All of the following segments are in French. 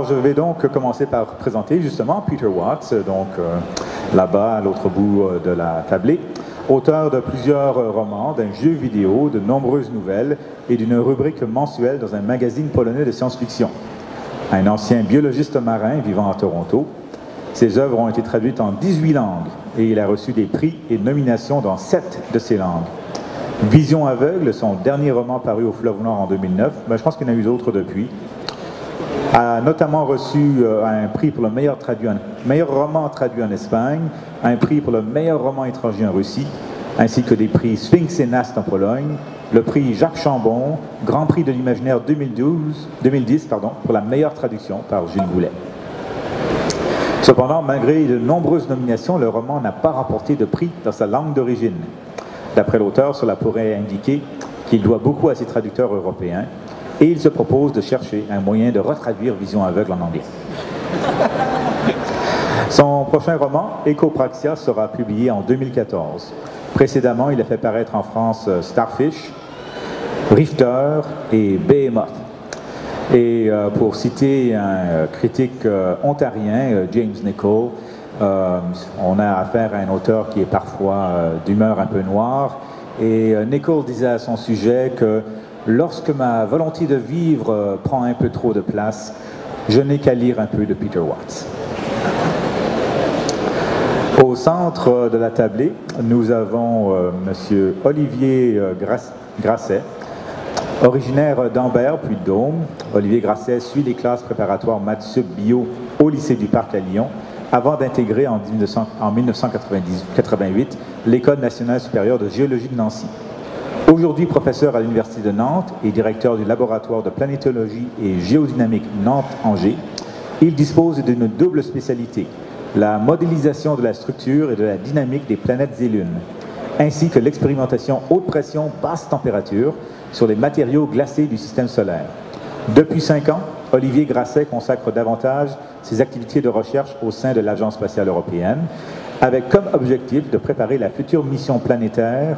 je vais donc commencer par présenter justement Peter Watts, donc là-bas à l'autre bout de la tablée, auteur de plusieurs romans, d'un jeu vidéo, de nombreuses nouvelles et d'une rubrique mensuelle dans un magazine polonais de science-fiction. Un ancien biologiste marin vivant à Toronto, ses œuvres ont été traduites en 18 langues et il a reçu des prix et nominations dans 7 de ces langues. Vision aveugle, son dernier roman paru au Fleuve Noir en 2009, je pense qu'il y en a eu d'autres depuis, a notamment reçu un prix pour le meilleur roman traduit en Espagne, un prix pour le meilleur roman étranger en Russie, ainsi que des prix Sphinx et Nast en Pologne, le prix Jacques Chambon, Grand Prix de l'Imaginaire 2010 pour la meilleure traduction par Gilles Goulet. Cependant, malgré de nombreuses nominations, le roman n'a pas remporté de prix dans sa langue d'origine. D'après l'auteur, cela pourrait indiquer qu'il doit beaucoup à ses traducteurs européens et il se propose de chercher un moyen de retraduire Vision aveugle en anglais. Son prochain roman, Ecopraxia, sera publié en 2014. Précédemment, il a fait paraître en France Starfish, Rifter et Behemoth. Et pour citer un critique ontarien, James Nichol, on a affaire à un auteur qui est parfois d'humeur un peu noire. Et Nichol disait à son sujet que lorsque ma volonté de vivre prend un peu trop de place, je n'ai qu'à lire un peu de Peter Watts. Au centre de la tablée, nous avons M. Olivier Grasset, originaire d'Ambert puis de Dôme. Olivier Grasset suit les classes préparatoires Maths Sup Bio au lycée du Parc à Lyon, avant d'intégrer en 1988 l'École nationale supérieure de géologie de Nancy. Aujourd'hui professeur à l'Université de Nantes et directeur du laboratoire de planétologie et géodynamique Nantes-Angers, il dispose d'une double spécialité, la modélisation de la structure et de la dynamique des planètes et lunes, ainsi que l'expérimentation haute pression, basse température sur les matériaux glacés du système solaire. Depuis 5 ans, Olivier Grasset consacre davantage ses activités de recherche au sein de l'Agence spatiale européenne, avec comme objectif de préparer la future mission planétaire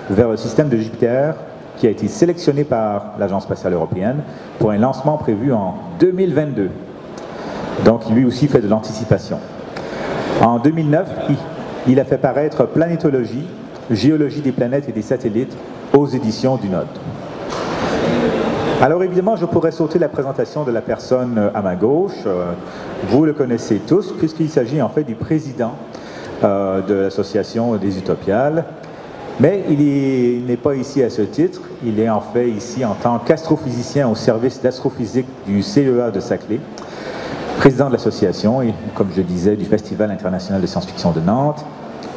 vers le système de Jupiter, qui a été sélectionné par l'Agence spatiale européenne pour un lancement prévu en 2022. Donc, lui aussi fait de l'anticipation. En 2009, il a fait paraître Planétologie, géologie des planètes et des satellites aux éditions du Node. Alors évidemment, je pourrais sauter la présentation de la personne à ma gauche. Vous le connaissez tous, puisqu'il s'agit en fait du président de l'association des Utopiales. Mais il n'est pas ici à ce titre. Il est en fait ici en tant qu'astrophysicien au service d'astrophysique du CEA de Saclay, président de l'association et, comme je disais, du Festival international de science-fiction de Nantes.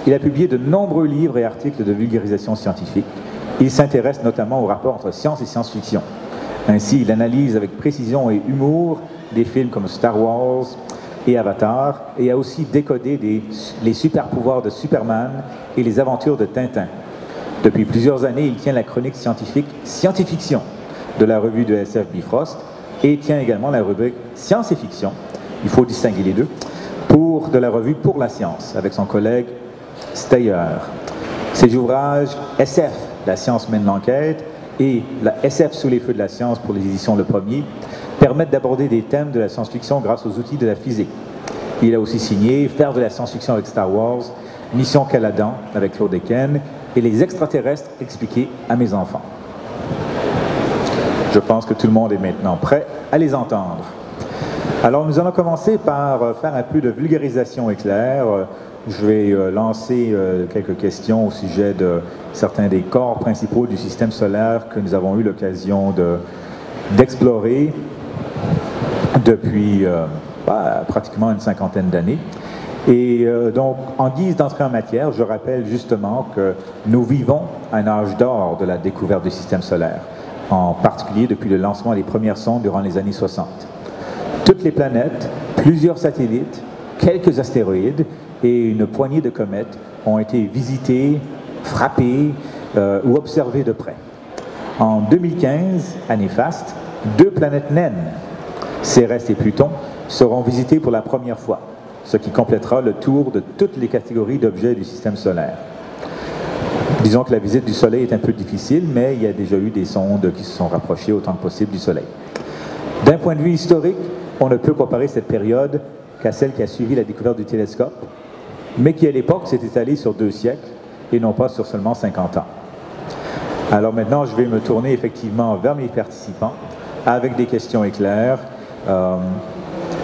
Il a publié de nombreux livres et articles de vulgarisation scientifique. Il s'intéresse notamment au rapport entre science et science-fiction. Ainsi, il analyse avec précision et humour des films comme Star Wars et Avatar, et a aussi décodé les super-pouvoirs de Superman et les aventures de Tintin. Depuis plusieurs années, il tient la chronique scientifique Scientifiction de la revue de SF Bifrost et tient également la rubrique Science et Fiction, il faut distinguer les deux, de la revue Pour la Science, avec son collègue Steyer. Ses ouvrages SF, La science mène l'enquête, et la SF sous les feux de la science pour les éditions Le Premier, permettent d'aborder des thèmes de la science-fiction grâce aux outils de la physique. Il a aussi signé Faire de la science-fiction avec Star Wars, Mission Caladan avec Claude Eken et Les extraterrestres expliqués à mes enfants. Je pense que tout le monde est maintenant prêt à les entendre. Alors nous allons commencer par faire un peu de vulgarisation éclair. Je vais lancer quelques questions au sujet de certains des corps principaux du système solaire que nous avons eu l'occasion d'explorer depuis pratiquement une cinquantaine d'années. Et donc, en guise d'entrée en matière, je rappelle justement que nous vivons un âge d'or de la découverte du système solaire, en particulier depuis le lancement des premières sondes durant les années 60. Toutes les planètes, plusieurs satellites, quelques astéroïdes et une poignée de comètes ont été visitées, frappées ou observées de près. En 2015, année faste, 2 planètes naines, Cérès et Pluton, seront visitées pour la première fois, ce qui complétera le tour de toutes les catégories d'objets du système solaire. Disons que la visite du Soleil est un peu difficile, mais il y a déjà eu des sondes qui se sont rapprochées autant que possible du Soleil. D'un point de vue historique, on ne peut comparer cette période qu'à celle qui a suivi la découverte du télescope, mais qui à l'époque s'est étalée sur 2 siècles et non pas sur seulement 50 ans. Alors maintenant, je vais me tourner effectivement vers mes participants avec des questions éclairs.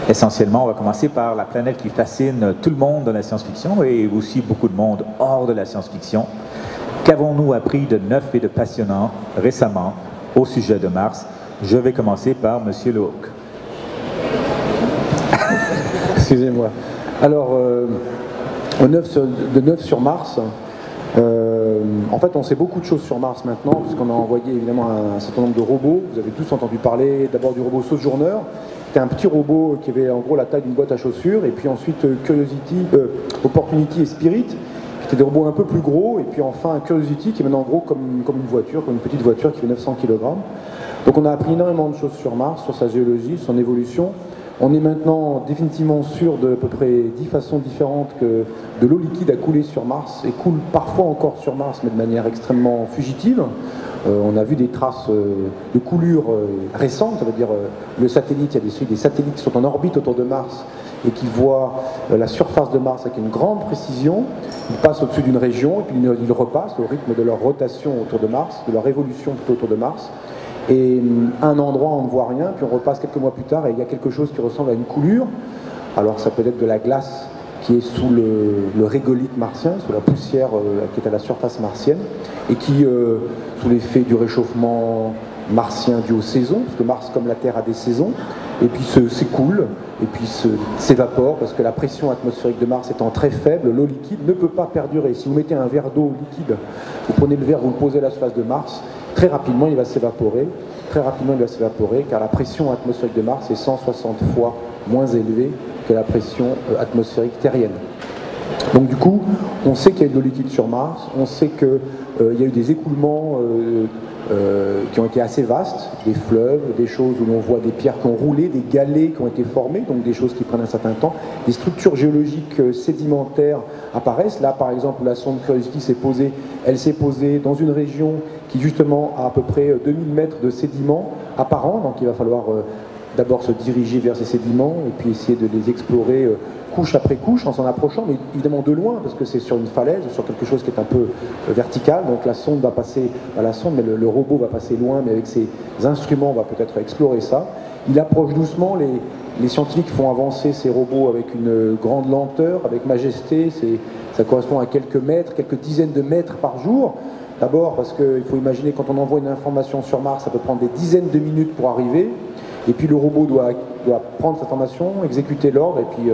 Essentiellement, on va commencer par la planète qui fascine tout le monde dans la science-fiction et aussi beaucoup de monde hors de la science-fiction. Qu'avons-nous appris de neuf et de passionnant récemment au sujet de Mars? Je vais commencer par M. Lehoucq. Excusez-moi. Alors, de neuf sur Mars, en fait, on sait beaucoup de choses sur Mars maintenant, puisqu'on a envoyé évidemment un certain nombre de robots. Vous avez tous entendu parler d'abord du robot Sojourner. C'était un petit robot qui avait en gros la taille d'une boîte à chaussures, et puis ensuite Curiosity, Opportunity et Spirit, qui étaient des robots un peu plus gros, et puis enfin Curiosity qui est maintenant en gros comme une voiture, comme une petite voiture qui fait 900 kg. Donc on a appris énormément de choses sur Mars, sur sa géologie, son évolution. On est maintenant définitivement sûr de à peu près 10 façons différentes que de l'eau liquide a coulé sur Mars, et coule parfois encore sur Mars, mais de manière extrêmement fugitive. On a vu des traces de coulures récentes, ça veut dire le satellite, il y a des satellites qui sont en orbite autour de Mars et qui voient la surface de Mars avec une grande précision. Ils passent au-dessus d'une région et puis ils repassent au rythme de leur rotation autour de Mars, de leur évolution plutôt autour de Mars. Et à un endroit, on ne voit rien, puis on repasse quelques mois plus tard et il y a quelque chose qui ressemble à une coulure. Alors ça peut être de la glace qui est sous le régolithe martien, sous la poussière qui est à la surface martienne, et qui, sous l'effet du réchauffement martien dû aux saisons, parce que Mars, comme la Terre, a des saisons, et puis s'écoule, et puis s'évapore, parce que la pression atmosphérique de Mars étant très faible, l'eau liquide ne peut pas perdurer. Si vous mettez un verre d'eau liquide, vous prenez le verre, vous le posez à la surface de Mars, très rapidement il va s'évaporer, car la pression atmosphérique de Mars est 160 fois moins élevée que la pression atmosphérique terrienne. Donc du coup, on sait qu'il y a de l'eau liquide sur Mars, on sait qu'il y a eu des écoulements qui ont été assez vastes, des fleuves, des choses où l'on voit des pierres qui ont roulé, des galets qui ont été formés, donc des choses qui prennent un certain temps, des structures géologiques sédimentaires apparaissent. Là, par exemple, la sonde Curiosity s'est posée, elle s'est posée dans une région qui justement a à peu près 2000 mètres de sédiments apparents, donc il va falloir d'abord se diriger vers ces sédiments et puis essayer de les explorer couche après couche en s'en approchant, mais évidemment de loin parce que c'est sur une falaise, sur quelque chose qui est un peu vertical, donc la sonde va passer, pas la sonde, mais le robot va passer loin, mais avec ses instruments on va peut-être explorer ça. Il approche doucement, les scientifiques font avancer ces robots avec une grande lenteur, avec majesté, ça correspond à quelques mètres, quelques dizaines de mètres par jour. D'abord parce qu'il faut imaginer quand on envoie une information sur Mars, ça peut prendre des dizaines de minutes pour arriver. Et puis le robot doit prendre cette information, exécuter l'ordre et puis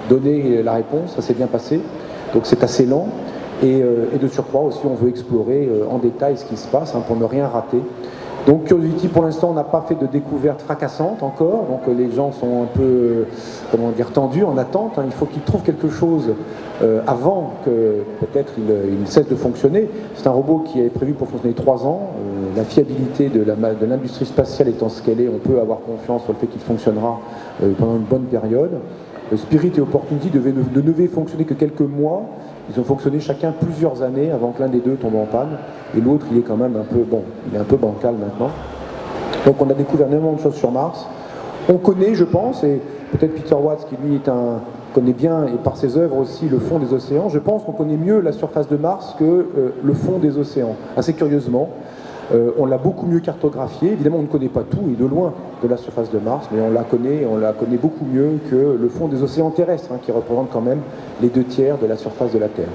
donner la réponse. Ça s'est bien passé, donc c'est assez lent. Et de surcroît aussi, on veut explorer en détail ce qui se passe pour ne rien rater. Donc Curiosity, pour l'instant, on n'a pas fait de découverte fracassante encore, donc les gens sont un peu, comment dire, tendus, en attente. Il faut qu'ils trouvent quelque chose avant que peut-être il cesse de fonctionner. C'est un robot qui est prévu pour fonctionner 3 ans. La fiabilité de l'industrie spatiale étant ce qu'elle est, on peut avoir confiance sur le fait qu'il fonctionnera pendant une bonne période. Spirit et Opportunity ne devaient fonctionner que quelques mois. Ils ont fonctionné chacun plusieurs années avant que l'un des deux tombe en panne. Et l'autre, il est quand même un peu, il est un peu bancal maintenant. Donc on a découvert énormément de choses sur Mars. On connaît, je pense, et peut-être Peter Watts, qui lui connaît bien, et par ses œuvres aussi, le fond des océans. Je pense qu'on connaît mieux la surface de Mars que le fond des océans. Assez curieusement. On l'a beaucoup mieux cartographié. Évidemment, on ne connaît pas tout et de loin de la surface de Mars, mais on la connaît beaucoup mieux que le fond des océans terrestres, qui représente quand même les 2/3 de la surface de la Terre.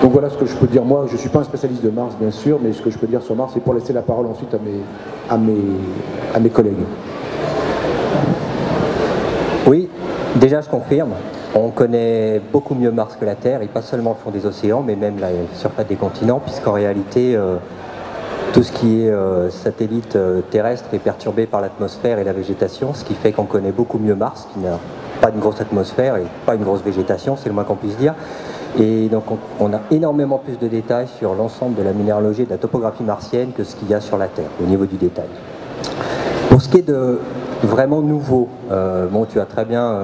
Donc voilà ce que je peux dire. Moi, je ne suis pas un spécialiste de Mars, bien sûr, mais ce que je peux dire sur Mars, c'est pour laisser la parole ensuite à mes collègues. Oui, déjà je confirme. On connaît beaucoup mieux Mars que la Terre, et pas seulement le fond des océans, mais même la surface des continents, puisqu'en réalité, tout ce qui est satellite terrestre est perturbé par l'atmosphère et la végétation, ce qui fait qu'on connaît beaucoup mieux Mars, qui n'a pas une grosse atmosphère et pas une grosse végétation, c'est le moins qu'on puisse dire. Et donc on a énormément plus de détails sur l'ensemble de la minéralogie et de la topographie martienne que ce qu'il y a sur la Terre, au niveau du détail. Pour ce qui est de vraiment nouveau, tu as très bien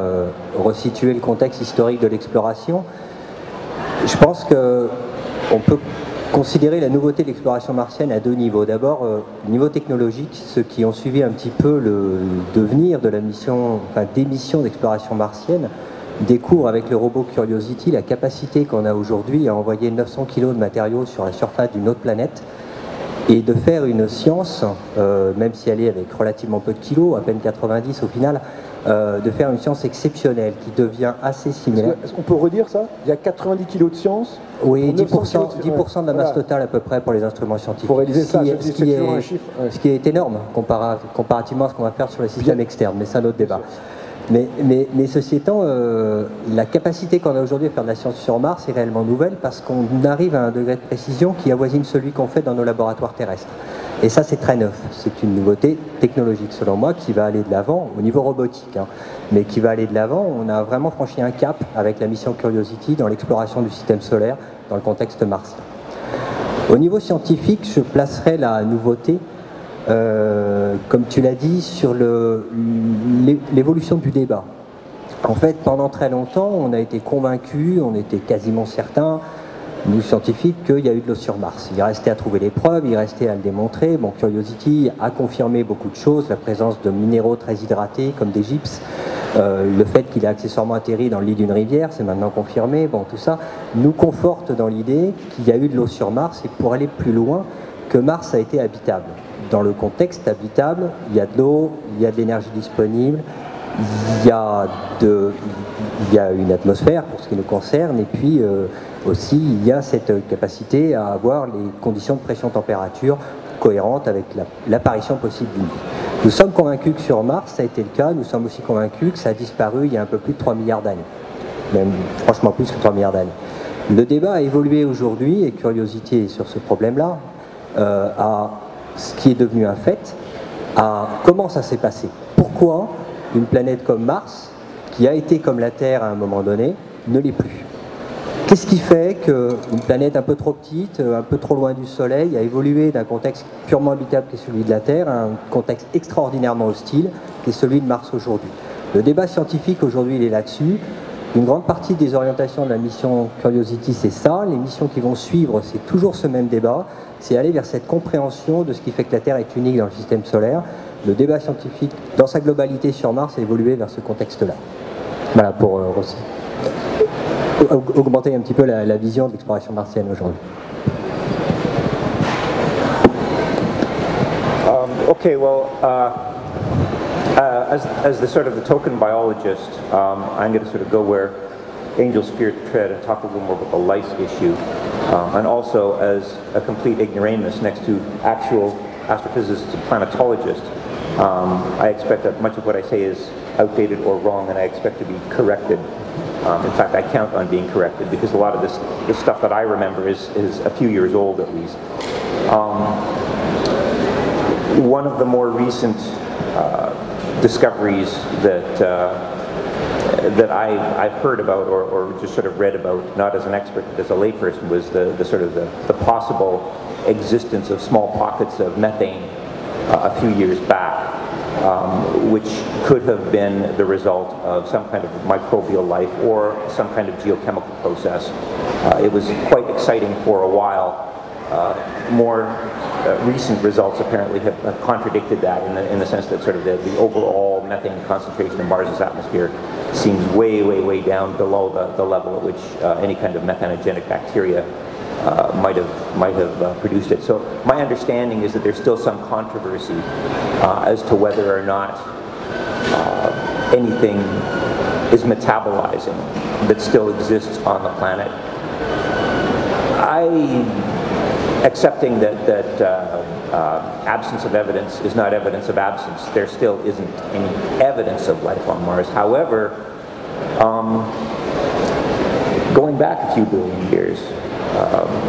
resitué le contexte historique de l'exploration. Je pense qu'on peut considérer la nouveauté de l'exploration martienne à deux niveaux. D'abord, niveau technologique, ceux qui ont suivi un petit peu le devenir de la mission, enfin, des missions d'exploration martienne, découvrent avec le robot Curiosity la capacité qu'on a aujourd'hui à envoyer 900 kg de matériaux sur la surface d'une autre planète et de faire une science, même si elle est avec relativement peu de kilos, à peine 90 au final, de faire une science exceptionnelle qui devient assez similaire. Est-ce qu'on peut redire ça? Il y a 90 kg de science? Oui, 10% de la masse totale à peu près pour les instruments scientifiques. Pour réaliser ça, ce qui est énorme comparativement à ce qu'on va faire sur les systèmes externes, mais c'est un autre débat. Mais ceci étant, la capacité qu'on a aujourd'hui à faire de la science sur Mars est réellement nouvelle parce qu'on arrive à un degré de précision qui avoisine celui qu'on fait dans nos laboratoires terrestres. Et ça, c'est très neuf. C'est une nouveauté technologique, selon moi, qui va aller de l'avant au niveau robotique, hein, mais qui va aller de l'avant. On a vraiment franchi un cap avec la mission Curiosity dans l'exploration du système solaire dans le contexte martien. Au niveau scientifique, je placerai la nouveauté, comme tu l'as dit, sur l'évolution du débat. En fait, pendant très longtemps, on a été convaincus, on était quasiment certains, nous scientifiques, qu'il y a eu de l'eau sur Mars. Il restait à trouver les preuves, il restait à le démontrer. Bon, Curiosity a confirmé beaucoup de choses, la présence de minéraux très hydratés comme des gypses, le fait qu'il a accessoirement atterri dans le lit d'une rivière, c'est maintenant confirmé. Bon, tout ça nous conforte dans l'idée qu'il y a eu de l'eau sur Mars et pour aller plus loin, que Mars a été habitable. Dans le contexte habitable, il y a de l'eau, il y a de l'énergie disponible, il y a une atmosphère pour ce qui nous concerne, et puis aussi il y a cette capacité à avoir les conditions de pression-température cohérentes avec l'apparition possible d'une vie. Nous sommes convaincus que sur Mars, ça a été le cas, nous sommes aussi convaincus que ça a disparu il y a un peu plus de 3 milliards d'années, même franchement plus que 3 milliards d'années. Le débat a évolué aujourd'hui, et Curiosity est sur ce problème-là, à ce qui est devenu un fait, à comment ça s'est passé. Pourquoi une planète comme Mars, qui a été comme la Terre à un moment donné, ne l'est plus? Qu'est-ce qui fait qu'une planète un peu trop petite, un peu trop loin du Soleil, a évolué d'un contexte purement habitable qui est celui de la Terre à un contexte extraordinairement hostile qui est celui de Mars aujourd'hui? Le débat scientifique aujourd'hui, il est là-dessus. Une grande partie des orientations de la mission Curiosity, c'est ça. Les missions qui vont suivre, c'est toujours ce même débat. C'est aller vers cette compréhension de ce qui fait que la Terre est unique dans le système solaire. Le débat scientifique, dans sa globalité sur Mars, a évolué vers ce contexte-là. Voilà, pour aussi augmenter un petit peu la vision de l'exploration martienne aujourd'hui. Okay, well, as the sort of the token biologist, I'm going to sort of go where angels fear to tread and talk a little more about the lice issue, and also as a complete ignoramus next to actual astrophysicists and planetologists. I expect that much of what I say is outdated or wrong, and I expect to be corrected. In fact, I count on being corrected because a lot of this stuff that I remember is a few years old at least. One of the more recent discoveries that I've heard about or just sort of read about, not as an expert but as a layperson, was the possible existence of small pockets of methane a few years back, which could have been the result of some kind of microbial life or some kind of geochemical process. It was quite exciting for a while. More recent results apparently have contradicted that in the sense that sort of the overall methane concentration in Mars's atmosphere seems way down below the level at which any kind of methanogenic bacteria might have produced it. So my understanding is that there's still some controversy as to whether or not anything is metabolizing that still exists on the planet. Accepting that absence of evidence is not evidence of absence, there still isn't any evidence of life on Mars. However, going back a few billion years,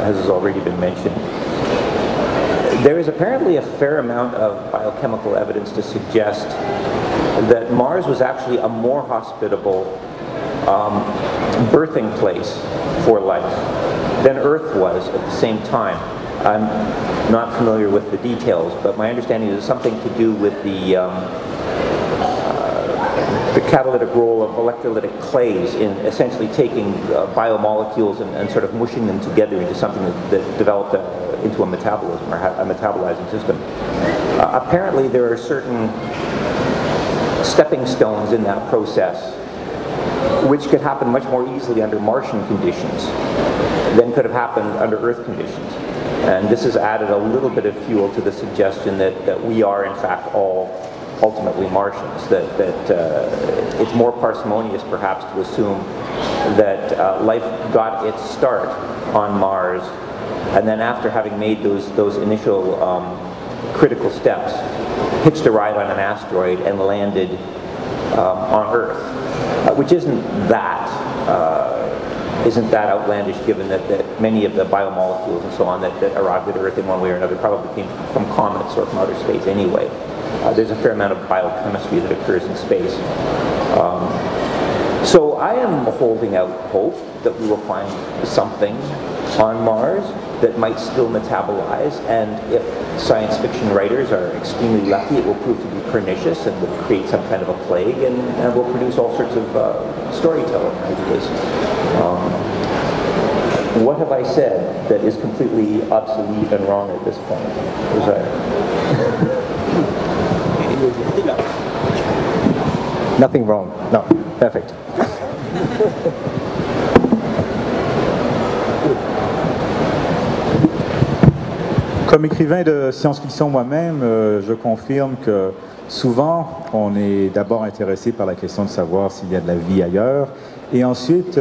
as has already been mentioned, there is apparently a fair amount of biochemical evidence to suggest that Mars was actually a more hospitable birthing place for life than Earth was at the same time. I'm not familiar with the details, but my understanding is something to do with the the catalytic role of electrolytic clays in essentially taking biomolecules and sort of mushing them together into something that developed into a metabolism or a metabolizing system. Apparently there are certain stepping stones in that process which could happen much more easily under Martian conditions than could have happened under Earth conditions. And this has added a little bit of fuel to the suggestion that we are in fact all ultimately Martians, that it's more parsimonious perhaps to assume that life got its start on Mars, and then after having made those initial critical steps, hitched a ride on an asteroid and landed on Earth, which isn't that outlandish, given that many of the biomolecules and so on that arrived at Earth in one way or another probably came from comets or from outer space anyway. There's a fair amount of biochemistry that occurs in space. So I am holding out hope that we will find something on Mars that might still metabolize, and if science fiction writers are extremely lucky, it will prove to be pernicious and will create some kind of a plague and will produce all sorts of storytelling ideas. What have I said that is completely obsolete and wrong at this point? Nothing wrong. No, perfect. Comme écrivain de science-fiction moi-même, je confirme que souvent, on est d'abord intéressé par la question de savoir s'il y a de la vie ailleurs. Et ensuite,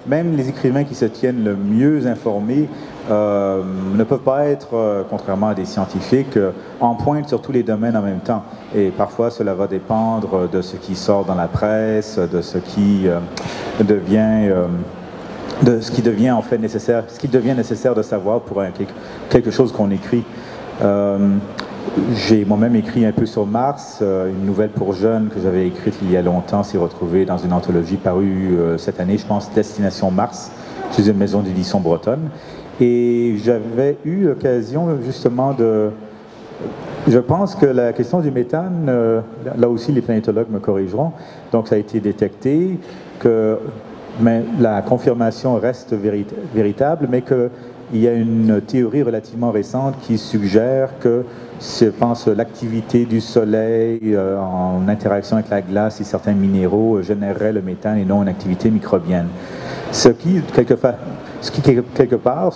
même les écrivains qui se tiennent le mieux informés ne peuvent pas être, contrairement à des scientifiques, en pointe sur tous les domaines en même temps. Et parfois, cela va dépendre de ce qui sort dans la presse, de ce qui devient en fait nécessaire, ce qu'il devient nécessaire de savoir pour quelque chose qu'on écrit. J'ai moi-même écrit un peu sur Mars, une nouvelle pour jeunes que j'avais écrite il y a longtemps, s'est retrouvée dans une anthologie parue cette année, je pense, Destination Mars, chez une maison d'édition bretonne. Et j'avais eu l'occasion justement de... Je pense que la question du méthane, là aussi les planétologues me corrigeront, donc ça a été détecté, mais la confirmation reste véritable, mais qu'il y a une théorie relativement récente qui suggère que, je pense, l'activité du Soleil en interaction avec la glace et certains minéraux générerait le méthane et non une activité microbienne. Ce qui, quelque part,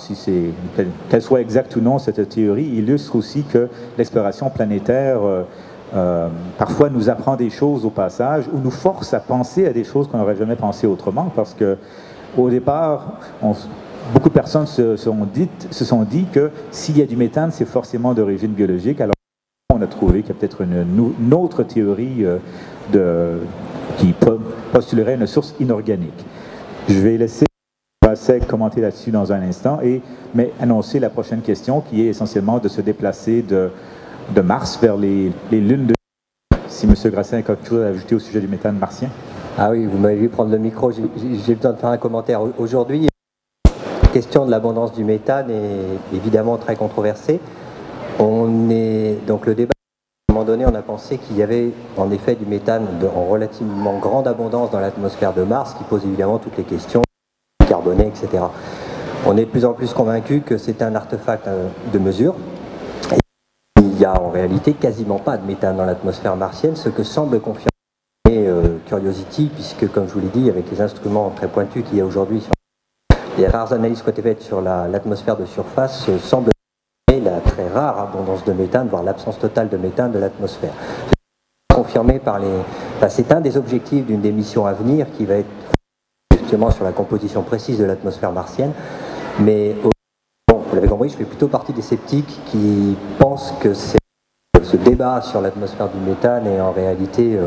qu'elle soit exacte ou non, cette théorie illustre aussi que l'exploration planétaire parfois nous apprend des choses au passage ou nous force à penser à des choses qu'on n'aurait jamais pensé autrement, parce que au départ, beaucoup de personnes se sont dit que s'il y a du méthane, c'est forcément d'origine biologique, alors on a trouvé qu'il y a peut-être une autre théorie qui postulerait une source inorganique. Je vais laisser Vasek commenter là-dessus dans un instant, mais annoncer la prochaine question qui est essentiellement de se déplacer de Mars vers les lunes de... Si M. Grassin a quelque chose à ajouter au sujet du méthane martien. Ah oui, vous m'avez vu prendre le micro, j'ai besoin de faire un commentaire. Aujourd'hui, la question de l'abondance du méthane est évidemment très controversée. Donc le débat, à un moment donné, on a pensé qu'il y avait en effet du méthane en relativement grande abondance dans l'atmosphère de Mars, qui pose évidemment toutes les questions, carboné, etc. On est de plus en plus convaincu que c'est un artefact de mesure. Il n'y a en réalité quasiment pas de méthane dans l'atmosphère martienne, ce que semble confirmer Curiosity, puisque, comme je vous l'ai dit, avec les instruments très pointus qu'il y a aujourd'hui, les rares analyses qui ont été faites sur l'atmosphère de surface semblent confirmer la très rare abondance de méthane, voire l'absence totale de méthane de l'atmosphère. Confirmé par c'est un des objectifs d'une des missions à venir qui va être justement sur la composition précise de l'atmosphère martienne, mais vous l'avez compris, je fais plutôt partie des sceptiques qui pensent que ce débat sur l'atmosphère du méthane est en réalité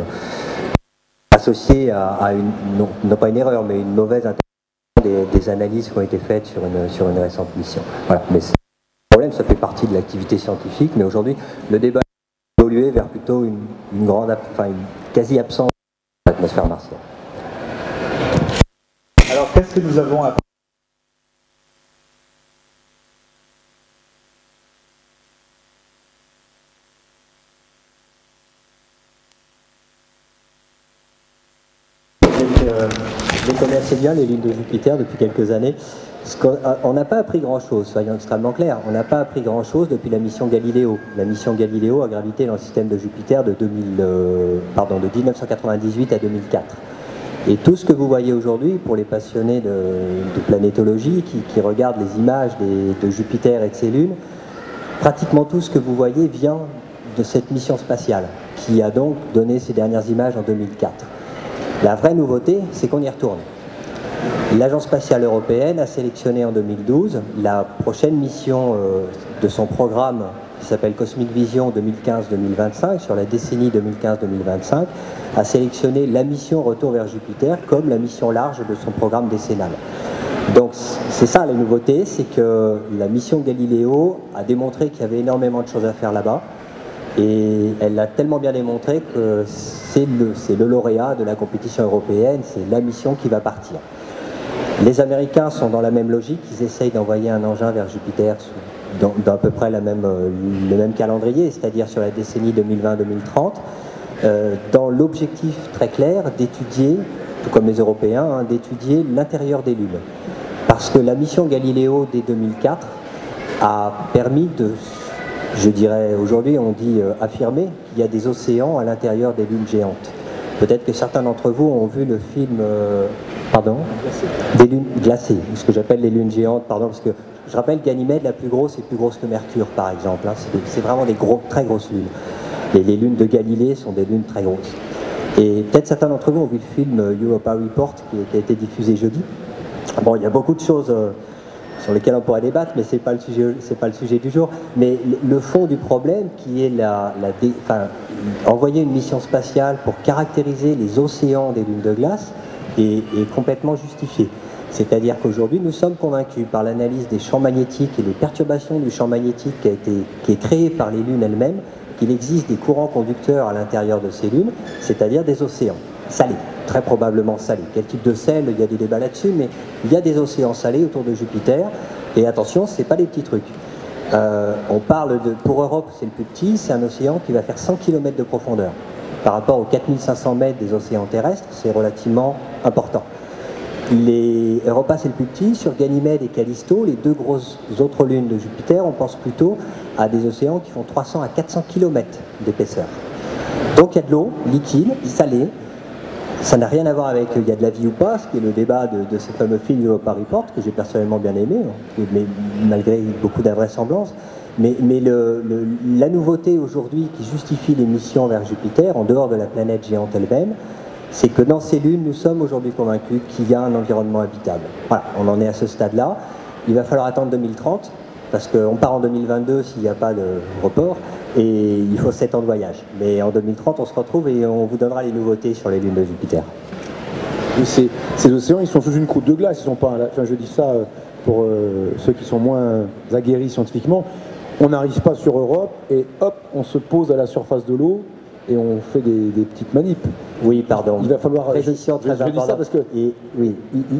associé à non pas une erreur, mais une mauvaise interprétation des analyses qui ont été faites sur une récente mission. Voilà. Mais le problème, ça fait partie de l'activité scientifique, mais aujourd'hui, le débat a évolué vers plutôt une quasi-absence de l'atmosphère martienne. Alors, qu'est-ce que nous avons appris ? assez bien les lunes de Jupiter depuis quelques années. On n'a pas appris grand-chose, soyons extrêmement clairs. On n'a pas appris grand-chose depuis la mission Galileo. La mission Galileo a gravité dans le système de Jupiter de 1998 à 2004. Et tout ce que vous voyez aujourd'hui, pour les passionnés de planétologie qui regardent les images de Jupiter et de ses lunes, pratiquement tout ce que vous voyez vient de cette mission spatiale, qui a donc donné ces dernières images en 2004. La vraie nouveauté, c'est qu'on y retourne. L'Agence spatiale européenne a sélectionné en 2012 la prochaine mission de son programme qui s'appelle Cosmic Vision 2015-2025, sur la décennie 2015-2025, a sélectionné la mission Retour vers Jupiter comme la mission large de son programme décennal. Donc c'est ça la nouveauté, c'est que la mission Galileo a démontré qu'il y avait énormément de choses à faire là-bas, et elle l'a tellement bien démontré que c'est le lauréat de la compétition européenne, c'est la mission qui va partir. Les Américains sont dans la même logique, ils essayent d'envoyer un engin vers Jupiter dans à peu près le même calendrier, c'est-à-dire sur la décennie 2020-2030, dans l'objectif très clair d'étudier, tout comme les Européens, hein, d'étudier l'intérieur des lunes. Parce que la mission Galileo dès 2004 a permis de, je dirais aujourd'hui on dit affirmer qu'il y a des océans à l'intérieur des lunes géantes. Peut-être que certains d'entre vous ont vu le film des lunes glacées, ce que j'appelle les lunes géantes, parce que je rappelle Ganymède, la plus grosse, est plus grosse que Mercure par exemple, hein, c'est vraiment des très grosses lunes. Les lunes de Galilée sont des lunes très grosses. Et peut-être certains d'entre vous ont vu le film Europa Report qui a été diffusé jeudi. Bon, il y a beaucoup de choses sur lesquelles on pourrait débattre, mais c'est pas le sujet du jour. Mais le fond du problème, qui est envoyer une mission spatiale pour caractériser les océans des lunes de glace, est complètement justifié. C'est-à-dire qu'aujourd'hui, nous sommes convaincus par l'analyse des champs magnétiques et les perturbations du champ magnétique qui est créé par les lunes elles-mêmes, qu'il existe des courants conducteurs à l'intérieur de ces lunes, c'est-à-dire des océans salés, très probablement salés. Quel type de sel, il y a des débats là-dessus, mais il y a des océans salés autour de Jupiter, et attention, c'est pas des petits trucs. On parle pour Europe, c'est le plus petit, c'est un océan qui va faire 100 km de profondeur. Par rapport aux 4500 mètres des océans terrestres, c'est relativement important. Europa, c'est le plus petit. Sur Ganymède et Callisto, les deux grosses autres lunes de Jupiter, on pense plutôt à des océans qui font 300 à 400 km d'épaisseur. Donc il y a de l'eau liquide, salée. Ça n'a rien à voir avec il y a de la vie ou pas, ce qui est le débat de ce fameux film Europa Report, que j'ai personnellement bien aimé, mais malgré beaucoup d'invraisemblances. Mais la nouveauté aujourd'hui qui justifie les missions vers Jupiter, en dehors de la planète géante elle-même, c'est que dans ces lunes, nous sommes aujourd'hui convaincus qu'il y a un environnement habitable. Voilà, on en est à ce stade-là. Il va falloir attendre 2030, parce qu'on part en 2022 s'il n'y a pas de report, et il faut 7 ans de voyage. Mais en 2030, on se retrouve et on vous donnera les nouveautés sur les lunes de Jupiter. Ces océans, ils sont sous une croûte de glace, ils sont pas. Enfin, je dis ça pour ceux qui sont moins aguerris scientifiquement. On n'arrive pas sur Europe et hop, on se pose à la surface de l'eau et on fait des petites manips. Oui, pardon. Il va falloir. Précision très importante. Je dis ça parce que.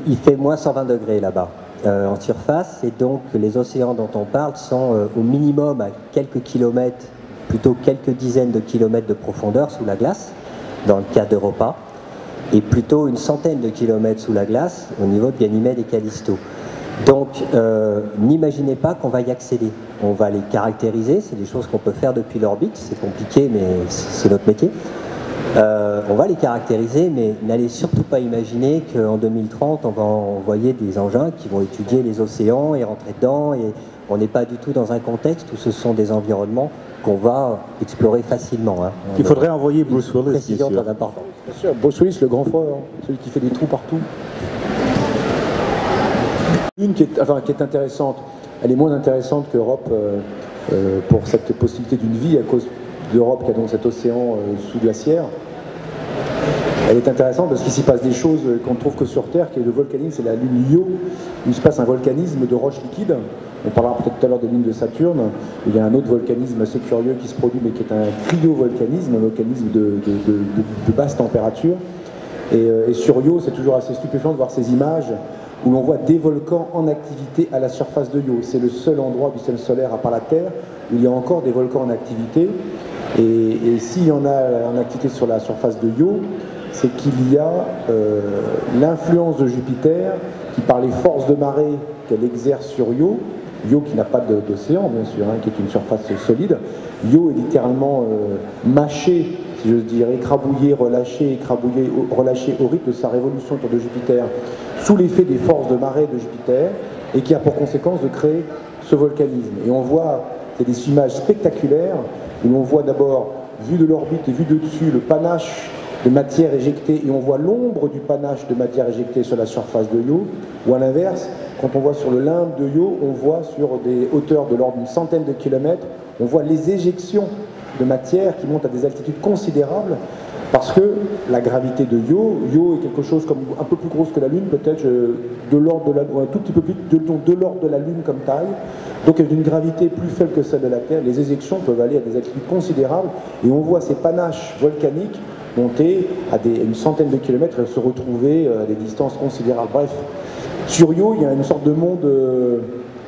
Il fait moins 120 degrés là-bas en surface, et donc les océans dont on parle sont au minimum à quelques kilomètres, plutôt quelques dizaines de kilomètres de profondeur sous la glace, dans le cas d'Europa, et plutôt une centaine de kilomètres sous la glace au niveau de Ganymède et Callisto. Donc, n'imaginez pas qu'on va y accéder. On va les caractériser, c'est des choses qu'on peut faire depuis l'orbite, c'est compliqué, mais c'est notre métier. On va les caractériser, mais n'allez surtout pas imaginer qu'en 2030, on va envoyer des engins qui vont étudier les océans et rentrer dedans. Et on n'est pas du tout dans un contexte où ce sont des environnements qu'on va explorer facilement. Hein. Il faudrait envoyer Bruce Willis, précision bien sûr. Très importante. Bien sûr, Bruce Willis, le grand frère, celui qui fait des trous partout. Une qui est intéressante, elle est moins intéressante qu'Europe pour cette possibilité d'une vie à cause d'Europe qui a donc cet océan sous-glaciaire. Elle est intéressante parce qu'il s'y passe des choses qu'on ne trouve que sur Terre, qui est le volcanisme, c'est la lune Io, où il se passe un volcanisme de roches liquides. On parlera peut-être tout à l'heure des lunes de Saturne. Il y a un autre volcanisme assez curieux qui se produit, mais qui est un cryovolcanisme, un volcanisme de basse température. Et sur Io, c'est toujours assez stupéfiant de voir ces images où l'on voit des volcans en activité à la surface de Io. C'est le seul endroit du système solaire, à part la Terre, où il y a encore des volcans en activité. Et s'il y en a en activité sur la surface de Io, c'est qu'il y a l'influence de Jupiter qui, par les forces de marée qu'elle exerce sur Io, Io qui n'a pas d'océan bien sûr, qui est une surface solide, Io est littéralement mâché, si j'ose dire, écrabouillé, relâché au rythme de sa révolution autour de Jupiter, sous l'effet des forces de marée de Jupiter, et qui a pour conséquence de créer ce volcanisme. Et on voit, c'est des images spectaculaires, où l'on voit d'abord, vu de l'orbite et vu de dessus, le panache de matière éjectée, et on voit l'ombre du panache de matière éjectée sur la surface de Io, ou à l'inverse, quand on voit sur le limbe de Io, on voit sur des hauteurs de l'ordre d'une centaine de kilomètres, on voit les éjections de matière qui montent à des altitudes considérables, parce que la gravité de Io est quelque chose comme un peu plus grosse que la Lune, peut-être de l'ordre de la, ou un tout petit peu plus de l'ordre de la Lune comme taille. Donc avec une gravité plus faible que celle de la Terre, les éjections peuvent aller à des altitudes considérables, et on voit ces panaches volcaniques monter à une centaine de kilomètres et se retrouver à des distances considérables. Bref, sur Io, il y a une sorte de monde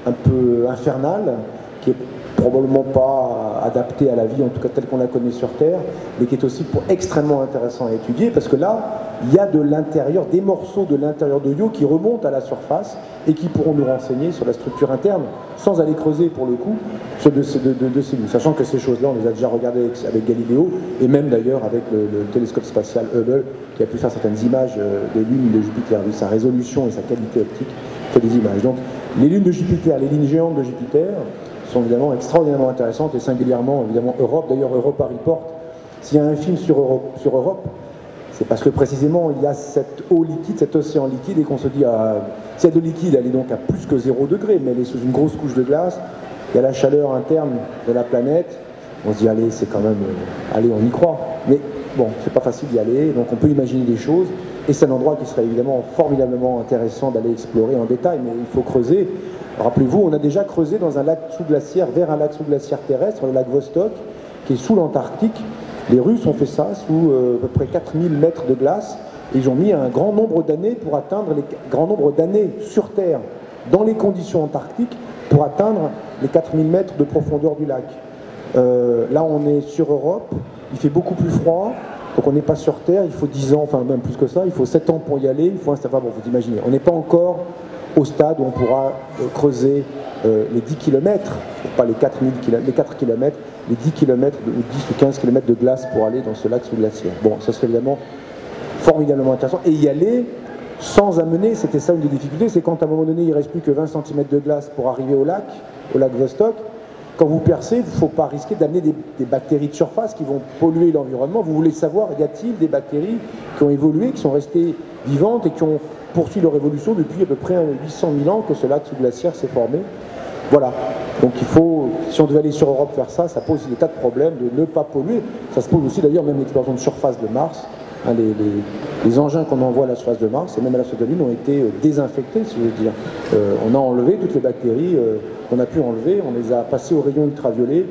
un peu infernal qui est probablement pas adapté à la vie, en tout cas telle qu'on la connaît sur Terre, mais qui est aussi extrêmement intéressant à étudier, parce que là, il y a de l'intérieur, des morceaux de l'intérieur de Io qui remontent à la surface et qui pourront nous renseigner sur la structure interne, sans aller creuser pour le coup, de ces lunes. Sachant que ces choses-là, on les a déjà regardées avec Galileo, et même d'ailleurs avec le télescope spatial Hubble, qui a pu faire certaines images des lunes de Jupiter, vu sa résolution et sa qualité optique, fait des images. Donc, les lunes de Jupiter, les lignes géantes de Jupiter, sont évidemment extraordinairement intéressantes, et singulièrement, évidemment, Europe. D'ailleurs, Europa Report, s'il y a un film sur Europe, c'est parce que précisément, il y a cette eau liquide, cet océan liquide, et qu'on se dit, s'il y a de liquide, elle est donc à plus que 0 degré, mais elle est sous une grosse couche de glace, il y a la chaleur interne de la planète, on se dit, allez, c'est quand même, allez, on y croit. Mais bon, c'est pas facile d'y aller, donc on peut imaginer des choses, et c'est un endroit qui serait évidemment formidablement intéressant d'aller explorer en détail, mais il faut creuser. Rappelez-vous, on a déjà creusé dans un lac sous-glaciaire, vers un lac sous-glaciaire terrestre, le lac Vostok, qui est sous l'Antarctique. Les Russes ont fait ça sous à peu près 4000 mètres de glace, et ils ont mis un grand nombre d'années pour atteindre grand nombre d'années sur Terre, dans les conditions antarctiques, pour atteindre les 4000 mètres de profondeur du lac. Là, on est sur Europe, il fait beaucoup plus froid, donc on n'est pas sur Terre, il faut 10 ans, enfin même plus que ça, il faut 7 ans pour y aller, il faut bon, vous imaginez, on n'est pas encore au stade où on pourra creuser les 10 km, pas les 4 km, les 10 km ou 10 ou 15 km de glace pour aller dans ce lac sous-glaciaire. Bon, ça serait évidemment formidablement intéressant. Et y aller sans amener, c'était ça une des difficultés, c'est quand à un moment donné il ne reste plus que 20 cm de glace pour arriver au lac Vostok, quand vous percez, il ne faut pas risquer d'amener des bactéries de surface qui vont polluer l'environnement. Vous voulez savoir, y a-t-il des bactéries qui ont évolué, qui sont restées vivantes et qui ont poursuivi leur évolution depuis à peu près 800 000 ans que ce lac sous-glaciaire s'est formé. Voilà. Donc il faut, si on devait aller sur Europe faire ça, ça pose des tas de problèmes de ne pas polluer. Ça se pose aussi d'ailleurs même l'exploration de surface de Mars. Hein, les engins qu'on envoie à la surface de Mars et même à la surface de la Lune ont été désinfectés, si je veux dire. On a enlevé toutes les bactéries qu'on a pu enlever, on les a passées au rayon ultraviolet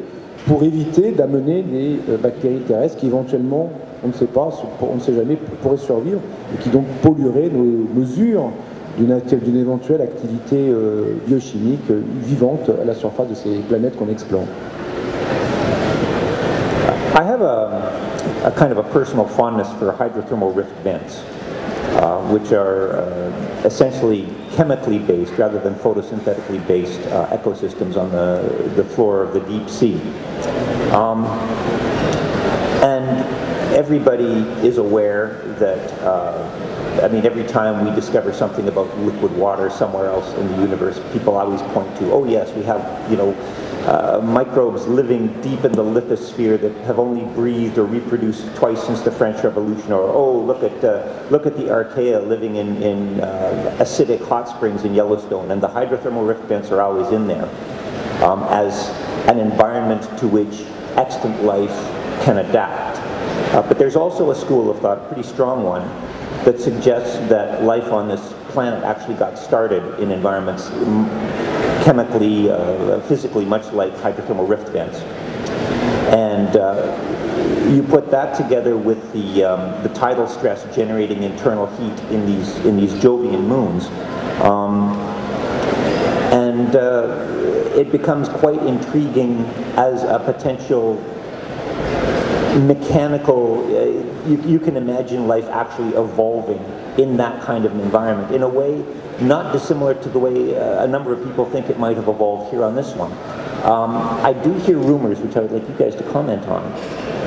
pour éviter d'amener des bactéries terrestres qui éventuellement, on ne sait pas, on ne sait jamais, pourraient survivre et qui donc pollueraient nos mesures d'une éventuelle activité biochimique vivante à la surface de ces planètes qu'on explore. I have a kind of a personal fondness for hydrothermal rift vents, which are essentially chemically based rather than photosynthetically based ecosystems on the floor of the deep sea. And everybody is aware that, I mean, every time we discover something about liquid water somewhere else in the universe, people always point to, oh yes, we have, you know, microbes living deep in the lithosphere that have only breathed or reproduced twice since the French Revolution, or oh, look at the archaea living in acidic hot springs in Yellowstone, and the hydrothermal rift vents are always in there as an environment to which extant life can adapt. But there's also a school of thought, a pretty strong one, that suggests that life on this planet actually got started in environments chemically, physically much like hydrothermal rift vents. And you put that together with the tidal stress generating internal heat in these Jovian moons, and it becomes quite intriguing as a potential mechanical, you can imagine life actually evolving in that kind of an environment in a way not dissimilar to the way a number of people think it might have evolved here on this one. I do hear rumors, which I would like you guys to comment on,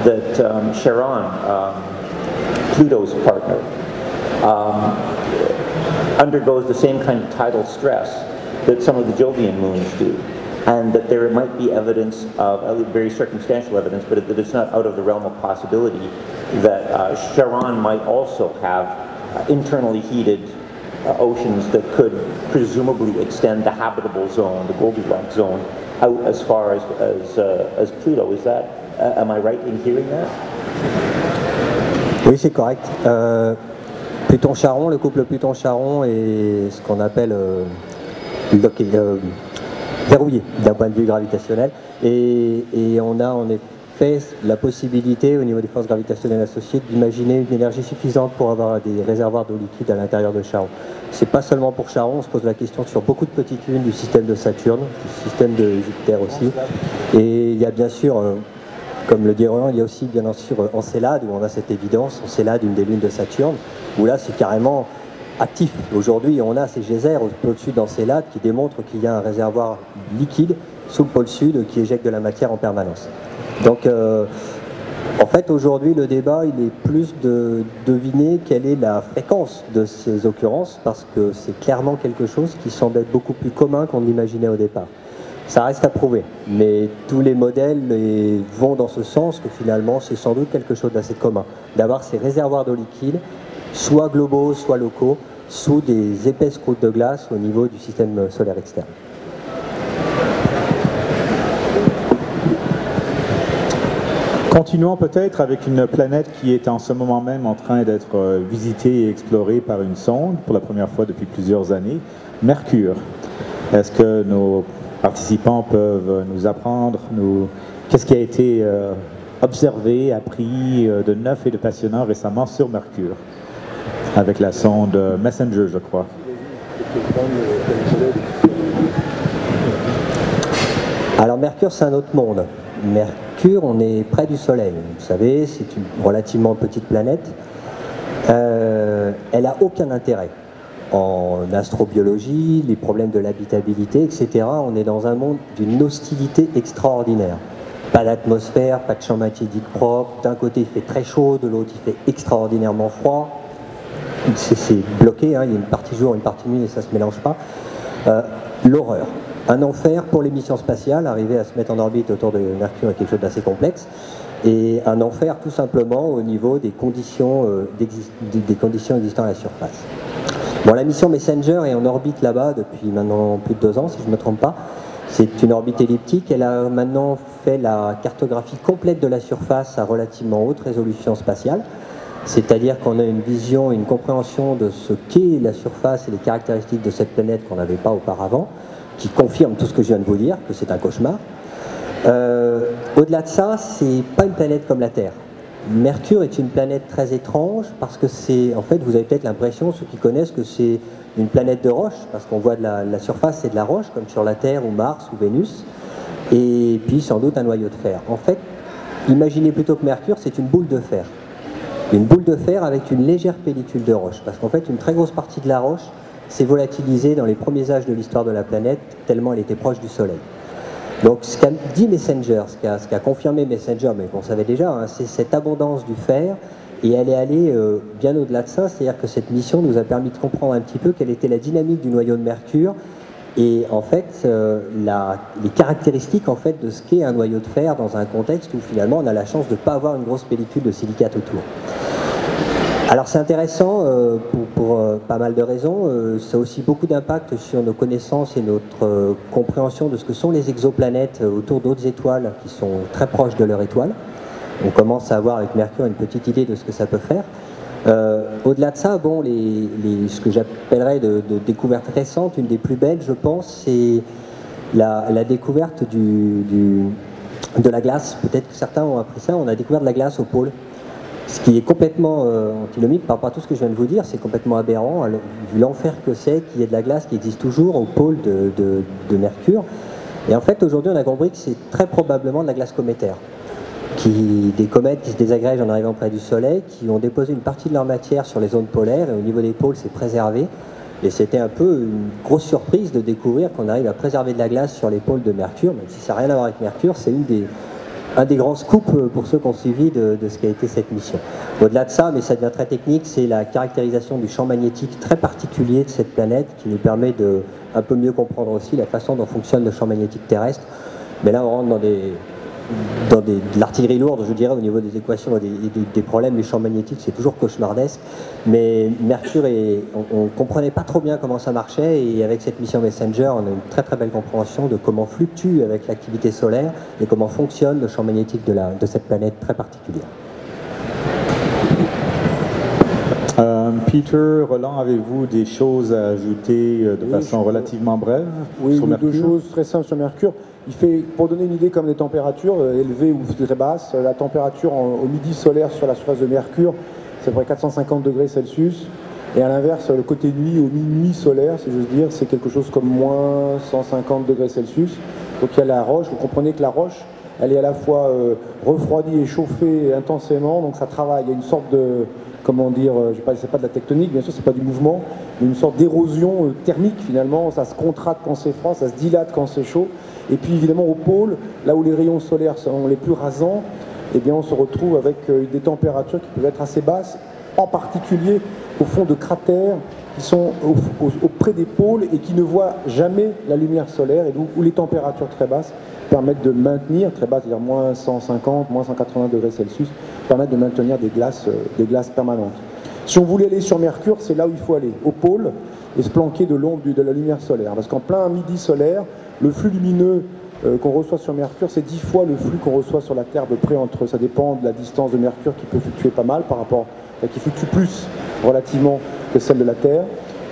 that Charon, Pluto's partner, undergoes the same kind of tidal stress that some of the Jovian moons do, and that there might be evidence of, very circumstantial evidence, but that it's not out of the realm of possibility that Charon might also have internally heated oceans that could presumably extend the habitable zone, the Goldilocks zone, out as far as Pluto. Is that, am I right in hearing that? Oui, c'est correct. Pluton-Charon, le couple Pluton-Charon est ce qu'on appelle verrouillé d'un point de vue gravitationnel. Et on a en effet la possibilité, au niveau des forces gravitationnelles associées, d'imaginer une énergie suffisante pour avoir des réservoirs d'eau liquide à l'intérieur de Charon. C'est pas seulement pour Charon, on se pose la question sur beaucoup de petites lunes du système de Saturne, du système de Jupiter aussi. Et il y a bien sûr, comme le dit Roland, il y a aussi bien sûr Encelade, où on a cette évidence, Encelade, une des lunes de Saturne, où là c'est carrément actif. Aujourd'hui, on a ces geysers au-dessus d'Encelade qui démontrent qu'il y a un réservoir liquide sous le pôle sud qui éjecte de la matière en permanence. Donc, en fait, aujourd'hui, le débat, il est plus de deviner quelle est la fréquence de ces occurrences, parce que c'est clairement quelque chose qui semble être beaucoup plus commun qu'on l'imaginait au départ. Ça reste à prouver, mais tous les modèles vont dans ce sens que finalement, c'est sans doute quelque chose d'assez commun, d'avoir ces réservoirs d'eau liquide, soit globaux, soit locaux, sous des épaisses croûtes de glace au niveau du système solaire externe. Continuons peut-être avec une planète qui est en ce moment même en train d'être visitée et explorée par une sonde pour la première fois depuis plusieurs années, Mercure. Est-ce que nos participants peuvent nous apprendre qu'est-ce qui a été observé, appris de neuf et de passionnant récemment sur Mercure, avec la sonde Messenger, je crois. Alors Mercure, c'est un autre monde. Mercure, on est près du Soleil. Vous savez, c'est une relativement petite planète. Elle n'a aucun intérêt en astrobiologie, les problèmes de l'habitabilité, etc. On est dans un monde d'une hostilité extraordinaire. Pas d'atmosphère, pas de champ magnétique propre. D'un côté, il fait très chaud, de l'autre, il fait extraordinairement froid. C'est bloqué, hein. Il y a une partie jour, une partie nuit, et ça ne se mélange pas. L'horreur. Un enfer pour les missions spatiales, arriver à se mettre en orbite autour de Mercure est quelque chose d'assez complexe, et un enfer tout simplement au niveau des conditions, existant à la surface. Bon, la mission Messenger est en orbite là-bas depuis maintenant plus de 2 ans, si je ne me trompe pas. C'est une orbite elliptique, elle a maintenant fait la cartographie complète de la surface à relativement haute résolution spatiale, c'est-à-dire qu'on a une vision, une compréhension de ce qu'est la surface et les caractéristiques de cette planète qu'on n'avait pas auparavant, qui confirme tout ce que je viens de vous dire, que c'est un cauchemar. Au-delà de ça, c'est pas une planète comme la Terre. Mercure est une planète très étrange parce que c'est, en fait, vous avez peut-être l'impression, ceux qui connaissent, que c'est une planète de roche, parce qu'on voit de la surface, c'est de la roche, comme sur la Terre ou Mars ou Vénus, et puis sans doute un noyau de fer. En fait, imaginez plutôt que Mercure, c'est une boule de fer. Une boule de fer avec une légère pellicule de roche, parce qu'en fait, une très grosse partie de la roche s'est volatilisée dans les premiers âges de l'histoire de la planète, tellement elle était proche du Soleil. Donc ce qu'a dit Messenger, ce qu'a confirmé Messenger, mais qu'on savait déjà, hein, c'est cette abondance du fer, et elle est allée bien au-delà de ça, c'est-à-dire que cette mission nous a permis de comprendre un petit peu quelle était la dynamique du noyau de Mercure, et en fait les caractéristiques en fait, de ce qu'est un noyau de fer dans un contexte où finalement on a la chance de ne pas avoir une grosse pellicule de silicate autour. Alors c'est intéressant pour pas mal de raisons, ça a aussi beaucoup d'impact sur nos connaissances et notre compréhension de ce que sont les exoplanètes autour d'autres étoiles qui sont très proches de leur étoile. On commence à avoir avec Mercure une petite idée de ce que ça peut faire. Au-delà de ça, bon, ce que j'appellerais de découvertes récentes, une des plus belles je pense, c'est la découverte de la glace. Peut-être que certains ont appris ça, on a découvert de la glace au pôle. Ce qui est complètement antinomique par rapport à tout ce que je viens de vous dire, c'est complètement aberrant, vu l'enfer que c'est qu'il y ait de la glace qui existe toujours au pôle de Mercure. Et en fait, aujourd'hui, on a compris que c'est très probablement de la glace cométaire, des comètes qui se désagrègent en arrivant près du Soleil, qui ont déposé une partie de leur matière sur les zones polaires, et au niveau des pôles, c'est préservé. Et c'était un peu une grosse surprise de découvrir qu'on arrive à préserver de la glace sur les pôles de Mercure, même si ça n'a rien à voir avec Mercure, c'est un des grands scoops pour ceux qui ont suivi de ce qu'a été cette mission. Au-delà de ça, mais ça devient très technique, c'est la caractérisation du champ magnétique très particulier de cette planète qui nous permet de un peu mieux comprendre aussi la façon dont fonctionne le champ magnétique terrestre. Mais là, on rentre dans de l'artillerie lourde, je dirais, au niveau des équations et des problèmes du champ magnétique, c'est toujours cauchemardesque. Mais Mercure, on ne comprenait pas trop bien comment ça marchait, et avec cette mission Messenger, on a une très très belle compréhension de comment fluctue avec l'activité solaire et comment fonctionne le champ magnétique de cette planète très particulière. Peter, Roland, avez-vous des choses à ajouter de façon relativement brève sur Mercure? Deux choses très simples sur Mercure. Pour donner une idée comme des températures élevées ou très basses, la température au midi solaire sur la surface de Mercure, c'est à peu près 450 degrés Celsius. Et à l'inverse, le côté nuit, au minuit solaire, si j'ose dire, c'est quelque chose comme moins 150 degrés Celsius. Donc il y a la roche, vous comprenez que la roche, elle est à la fois refroidie et chauffée intensément, donc ça travaille. Il y a une sorte de, comment dire, c'est pas de la tectonique, bien sûr, c'est pas du mouvement, mais une sorte d'érosion thermique finalement. Ça se contracte quand c'est froid, ça se dilate quand c'est chaud. Et puis évidemment au pôle, là où les rayons solaires sont les plus rasants, eh bien on se retrouve avec des températures qui peuvent être assez basses, en particulier au fond de cratères qui sont auprès des pôles et qui ne voient jamais la lumière solaire, et où les températures très basses permettent de maintenir, très basses, c'est-à-dire moins 150, moins 180 degrés Celsius, permettent de maintenir des glaces permanentes. Si on voulait aller sur Mercure, c'est là où il faut aller, au pôle, et se planquer de l'ombre de la lumière solaire. Parce qu'en plein midi solaire, le flux lumineux qu'on reçoit sur Mercure, c'est 10 fois le flux qu'on reçoit sur la Terre, à peu près ça dépend de la distance de Mercure qui peut fluctuer pas mal par rapport, qui fluctue plus relativement que celle de la Terre,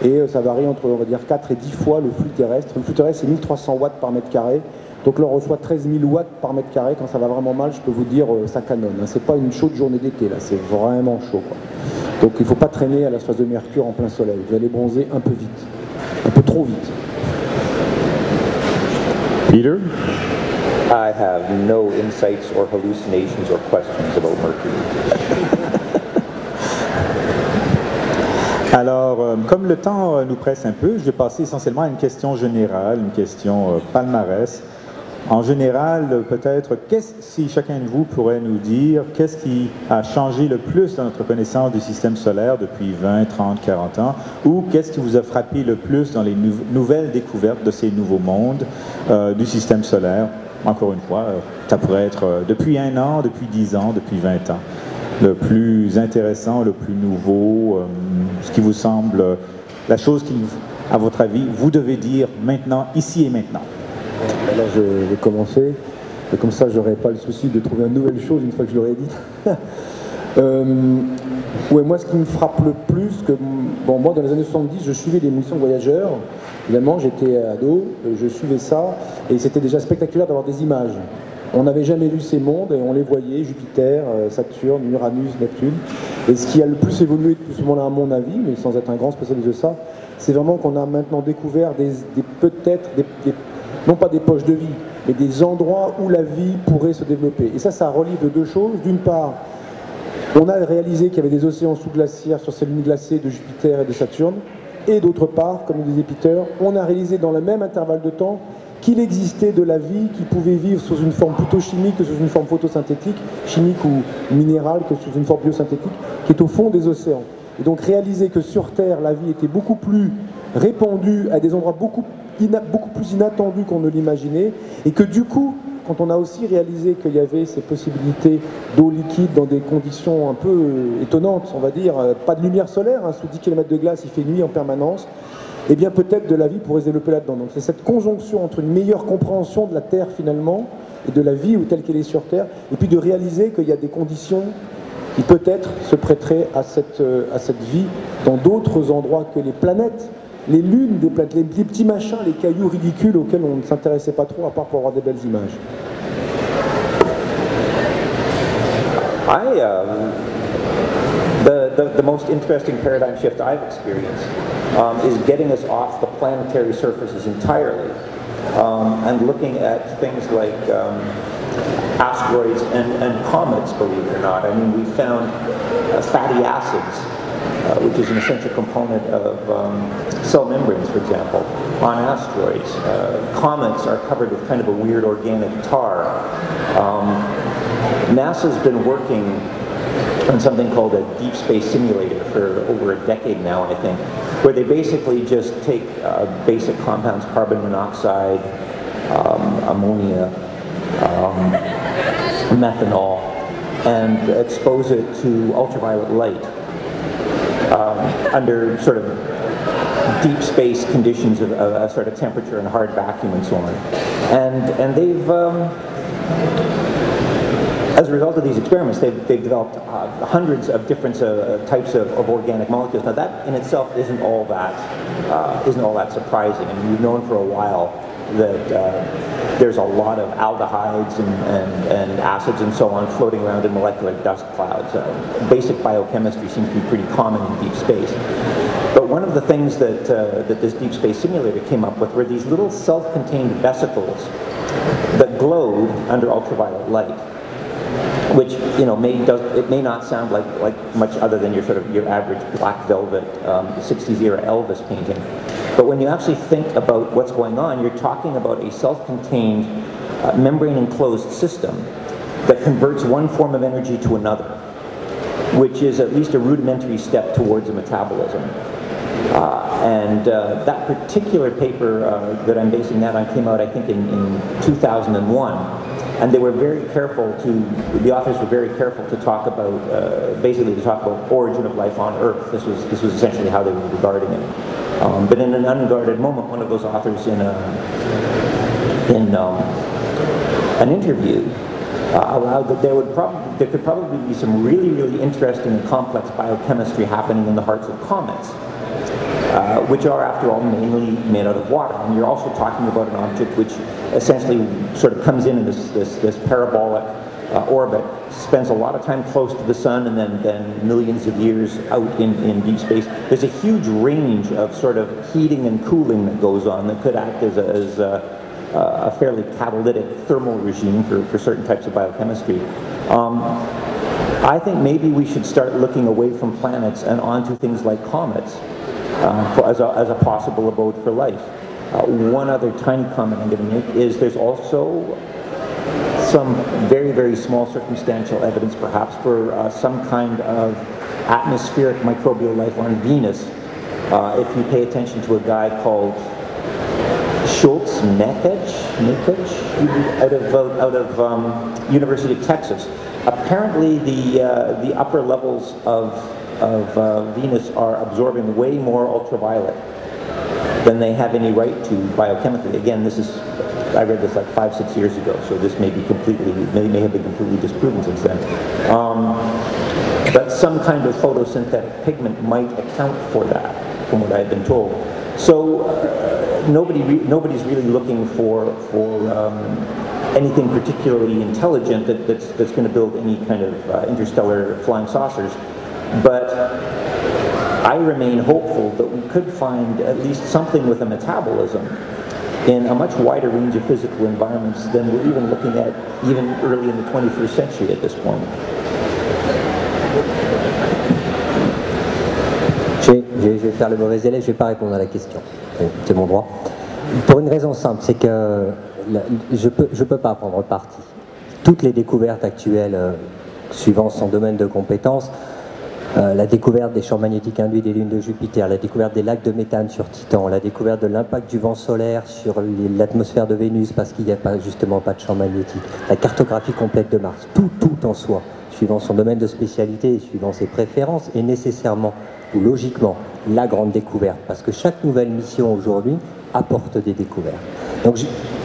et ça varie entre, on va dire, 4 et 10 fois le flux terrestre. Le flux terrestre, c'est 1300 watts par mètre carré, donc là on reçoit 13 000 watts par mètre carré. Quand ça va vraiment mal, je peux vous dire, ça canonne. C'est pas une chaude journée d'été, là, c'est vraiment chaud, quoi. Donc il ne faut pas traîner à la surface de Mercure en plein soleil, vous allez bronzer un peu vite, un peu trop vite. Peter? I have no insights or hallucinations or questions about Mercury. Alors, comme le temps nous presse un peu, je vais passer essentiellement à une question générale, une question palmarès. En général, peut-être, si chacun de vous pourrait nous dire qu'est-ce qui a changé le plus dans notre connaissance du système solaire depuis 20, 30, 40 ans, ou qu'est-ce qui vous a frappé le plus dans les nouvelles découvertes de ces nouveaux mondes du système solaire? Encore une fois, ça pourrait être depuis 1 an, depuis 10 ans, depuis 20 ans. Le plus intéressant, le plus nouveau, ce qui vous semble, la chose qui, à votre avis, vous devez dire maintenant, ici et maintenant. Là, je vais commencer, et comme ça, je n'aurai pas le souci de trouver une nouvelle chose une fois que je l'aurai dit. Ouais, moi, ce qui me frappe le plus, moi, dans les années 70, je suivais des missions Voyageurs. Évidemment, j'étais ado, je suivais ça, et c'était déjà spectaculaire d'avoir des images. On n'avait jamais vu ces mondes, et on les voyait, Jupiter, Saturne, Uranus, Neptune. Et ce qui a le plus évolué depuis ce moment-là, à mon avis, mais sans être un grand spécialiste de ça, c'est vraiment qu'on a maintenant découvert peut-être non pas des poches de vie, mais des endroits où la vie pourrait se développer. Et ça relie de deux choses. D'une part, on a réalisé qu'il y avait des océans sous-glaciaires sur ces lunes glacées de Jupiter et de Saturne. Et d'autre part, comme le disait Peter, on a réalisé dans le même intervalle de temps qu'il existait de la vie qui pouvait vivre sous une forme plutôt chimique que sous une forme photosynthétique, chimique ou minérale que sous une forme biosynthétique, qui est au fond des océans. Et donc réaliser que sur Terre, la vie était beaucoup plus répandue à des endroits beaucoup plus inattendus qu'on ne l'imaginait, et que du coup, quand on a aussi réalisé qu'il y avait ces possibilités d'eau liquide dans des conditions un peu étonnantes, on va dire, pas de lumière solaire, sous 10 km de glace, il fait nuit en permanence, et bien peut-être de la vie pourrait se développer là-dedans. Donc c'est cette conjonction entre une meilleure compréhension de la Terre finalement, et de la vie ou telle qu'elle est sur Terre, et puis de réaliser qu'il y a des conditions qui peut-être se prêteraient à cette vie dans d'autres endroits que les planètes, les lunes des planètes, les petits machins, les cailloux ridicules auxquels on ne s'intéressait pas trop, à part pour avoir des belles images. The most interesting paradigm shift I've experienced is getting us off the planetary surfaces entirely and looking at things like asteroids and comets, believe it or not. I mean, we found fatty acids, which is an essential component of cell membranes, for example, on asteroids. Comets are covered with kind of a weird organic tar. NASA's been working on something called a deep space simulator for over a decade now, I think, where they basically just take basic compounds, carbon monoxide, ammonia, methanol, and expose it to ultraviolet light under sort of deep space conditions of a sort of temperature and hard vacuum and so on. And they've, as a result of these experiments, they've developed hundreds of different types of organic molecules. Now that in itself isn't all that surprising. I mean, we've known for a while that there's a lot of aldehydes and acids and so on floating around in molecular dust clouds. Basic biochemistry seems to be pretty common in deep space. But one of the things that this deep space simulator came up with were these little self-contained vesicles that glowed under ultraviolet light, which, you know, it may not sound like much other than your average black velvet 60s era Elvis painting. But when you actually think about what's going on, you're talking about a self-contained membrane-enclosed system that converts one form of energy to another, which is at least a rudimentary step towards a metabolism. That particular paper that I'm basing that on came out, I think, in 2001. And they were very careful the authors were very careful to talk about, basically to talk about origin of life on Earth. This was essentially how they were regarding it. But in an unguarded moment, one of those authors in an interview allowed that there could probably be some really, really interesting and complex biochemistry happening in the hearts of comets, which are, after all, mainly made out of water. And you're also talking about an object which essentially sort of comes in this parabolic orbit, spends a lot of time close to the sun, and then millions of years out in deep space. There's a huge range of sort of heating and cooling that goes on that could act as a fairly catalytic thermal regime for certain types of biochemistry. I think maybe we should start looking away from planets and onto things like comets as a possible abode for life. One other tiny comment I'm going to make is there's also some very, very small circumstantial evidence perhaps for some kind of atmospheric microbial life on Venus. If you pay attention to a guy called Schultz-Mekaj out of University of Texas. Apparently the upper levels of Venus are absorbing way more ultraviolet than they have any right to biochemically. Again, I read this like 5-6 years ago, so this may have been completely disproven since then. But some kind of photosynthetic pigment might account for that, from what I've been told. So nobody's really looking for anything particularly intelligent that's going to build any kind of interstellar flying saucers. But I remain hopeful that we could find at least something with a metabolism in a much wider range of physical environments than we're even looking at even early in the 21st century at this point. Je vais faire le mauvais élève, je ne vais pas répondre à la question. C'est mon droit. Pour une raison simple, c'est que je peux pas prendre parti. Toutes les découvertes actuelles, suivant son domaine de compétences, la découverte des champs magnétiques induits des lunes de Jupiter, la découverte des lacs de méthane sur Titan, la découverte de l'impact du vent solaire sur l'atmosphère de Vénus parce qu'il n'y a justement pas de champ magnétique, la cartographie complète de Mars, tout en soi, suivant son domaine de spécialité et suivant ses préférences, est nécessairement ou logiquement la grande découverte, parce que chaque nouvelle mission aujourd'hui apporte des découvertes. Donc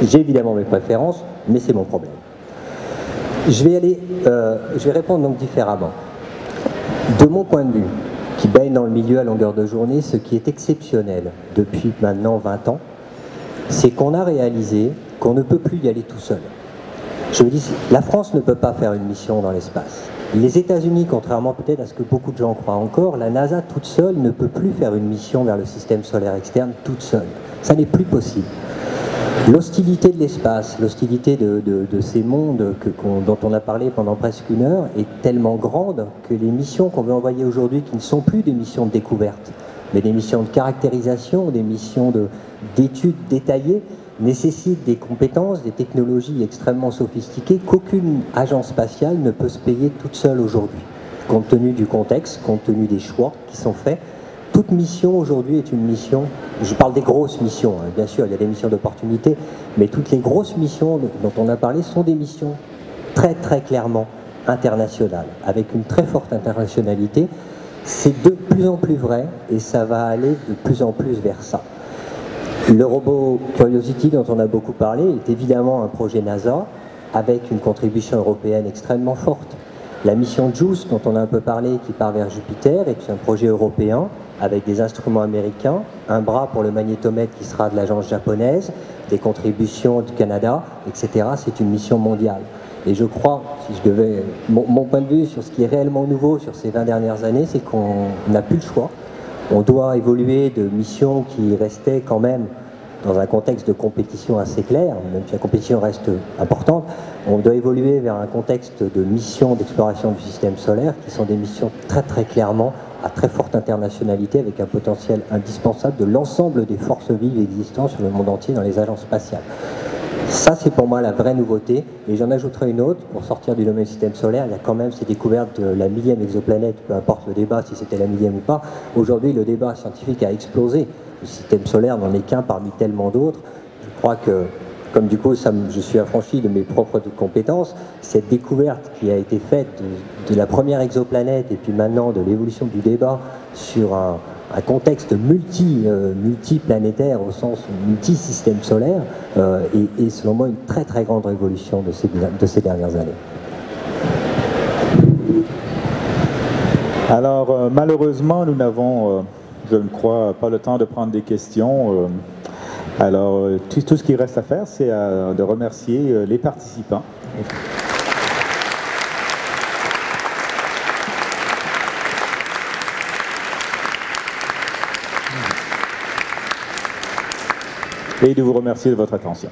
j'ai évidemment mes préférences, mais c'est mon problème. Je vais répondre donc différemment. De mon point de vue, qui baigne dans le milieu à longueur de journée, ce qui est exceptionnel depuis maintenant 20 ans, c'est qu'on a réalisé qu'on ne peut plus y aller tout seul. Je vous dis, la France ne peut pas faire une mission dans l'espace. Les États-Unis, contrairement peut-être à ce que beaucoup de gens croient encore, la NASA toute seule ne peut plus faire une mission vers le système solaire externe toute seule. Ça n'est plus possible. L'hostilité de l'espace, l'hostilité de ces mondes dont on a parlé pendant presque une heure est tellement grande que les missions qu'on veut envoyer aujourd'hui, qui ne sont plus des missions de découverte, mais des missions de caractérisation, des missions d'études détaillées, nécessitent des compétences, des technologies extrêmement sophistiquées qu'aucune agence spatiale ne peut se payer toute seule aujourd'hui, compte tenu du contexte, compte tenu des choix qui sont faits. Toute mission aujourd'hui est une mission, je parle des grosses missions, hein, bien sûr il y a des missions d'opportunité, mais toutes les grosses missions dont on a parlé sont des missions très très clairement internationales, avec une très forte internationalité. C'est de plus en plus vrai et ça va aller de plus en plus vers ça. Le robot Curiosity dont on a beaucoup parlé est évidemment un projet NASA avec une contribution européenne extrêmement forte. La mission JUICE dont on a un peu parlé qui part vers Jupiter est un projet européen avec des instruments américains, un bras pour le magnétomètre qui sera de l'agence japonaise, des contributions du Canada, etc. C'est une mission mondiale. Et je crois, si je devais, mon point de vue sur ce qui est réellement nouveau sur ces 20 dernières années, c'est qu'on n'a plus le choix. On doit évoluer de missions qui restaient quand même dans un contexte de compétition assez clair, même si la compétition reste importante. On doit évoluer vers un contexte de missions d'exploration du système solaire qui sont des missions très très clairement à très forte internationalité avec un potentiel indispensable de l'ensemble des forces vives existantes sur le monde entier dans les agences spatiales. Ça, c'est pour moi la vraie nouveauté. Et j'en ajouterai une autre, pour sortir du domaine du système solaire, il y a quand même ces découvertes de la millième exoplanète, peu importe le débat, si c'était la millième ou pas. Aujourd'hui, le débat scientifique a explosé. Le système solaire n'en est qu'un parmi tellement d'autres. Je crois que, comme du coup, je suis affranchi de mes propres compétences, cette découverte qui a été faite de la première exoplanète et puis maintenant de l'évolution du débat sur un contexte multiplanétaire au sens multisystème solaire est selon moi une très très grande révolution de ces dernières années. Alors malheureusement nous n'avons, je ne crois, pas le temps de prendre des questions. Alors tout ce qui reste à faire, c'est de remercier les participants. Et de vous remercier de votre attention.